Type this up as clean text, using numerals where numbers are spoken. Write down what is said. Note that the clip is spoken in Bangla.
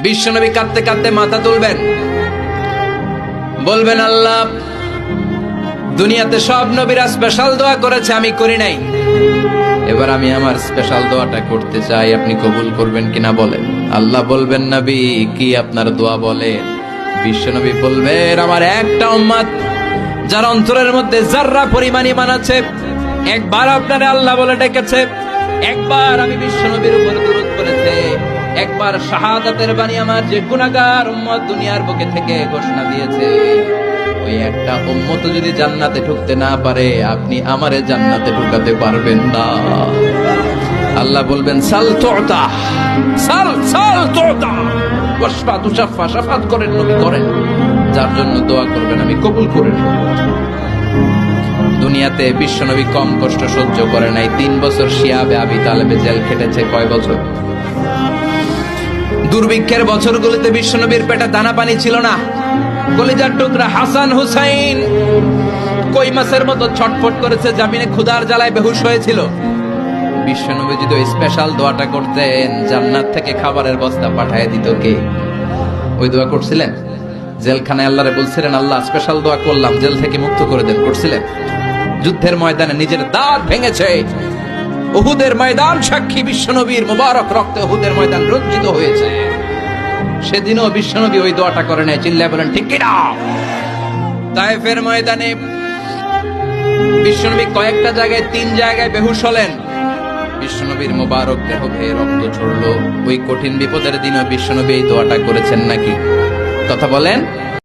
বিশ্বনবী কাঁদতে কাঁদতে মাথা তুলবেন, বলবেন আল্লাহ, দুনিয়াতে সব নবীরা স্পেশাল দোয়া করেছে, আমি করি নাই, এবার আমি আমার স্পেশাল দোয়াটা করতে চাই, আপনি কবুল করবেন কিনা বলেন। আল্লাহ বলবেন, নবী কি আপনার দোয়া বলেন? বিশ্বনবী বলবেন, আমার একটা উম্মত যার অন্তরের মধ্যে যাররা পরিমাণ ঈমান আছে, একবার আপনারে আল্লাহ বলে ডেকেছে, একবার আমি বিশ্বনবীর উপর দুরূদ পড়েছে, একবার শাহাদাতের বাণী আমার যে গুনাহগার উম্মত দুনিয়ার বুকে থেকে ঘোষণা দিয়েছে, ওই একটা উম্মত যদি জান্নাতে ঢুকতে না পারে, আপনি আমারে জান্নাতে ঢুকাতে পারবেন না। আল্লাহ বলবেন, সাল তুতা, সাল সাল তুতা, ওয়াশফা তুশাফা, শাফাত করেন নবী করেন, যার জন্য দোয়া করবেন আমি কবুল করে নেব। দুনিয়াতে বিশ্বনবী কম কষ্ট সহ্য করে নাই। 3 বছর শিয়াবে আবি তালেবে জেল খেটেছে। কয় বছর? দুর্ভিক্ষের বছরগুলিতে বিশ্বনবীর পেটে দানা পানি ছিল না। কলিজার টুকরা হাসান হুসাইন কই মাছের মতো ছটফট করেছে, জামিনে ক্ষুধার জ্বালায় বেহুশ হয়েছিল। বিশ্বনবী যদি ওই স্পেশাল দোয়াটা করতেন, জান্নাত থেকে খাবারের বস্তা পাঠিয়ে দিত কে? ওই দোয়া করছিলেন? জেলখানায় আল্লাহরে বলছিলেন, আল্লাহ স্পেশাল দোয়া করলাম, জেল থেকে মুক্ত করে দেন, করছিলেন? যুদ্ধের ময়দানে নিজের দাঁত ভেঙেছে, উহুদের ময়দান সাক্ষী, বিশ্বনবীর মুবারক রক্তে উহুদের ময়দান রঞ্জিত হয়েছে। সেদিনও বিশ্বনবী ওই দোয়াটা করে নাই। চিল্লায় বলেন ঠিক কিনা? তায়েফের ময়দানে বিশ্বনবী কয়েকটা জায়গায়, 3 জায়গায় বেহুশ হলেন। বিশ্বনবীর মুবারক দেহ বেয়ে রক্ত ঝরলো। ওই কঠিন বিপদের দিনও বিশ্বনবী এই দোয়াটা করেছেন নাকি? কথা বলেন।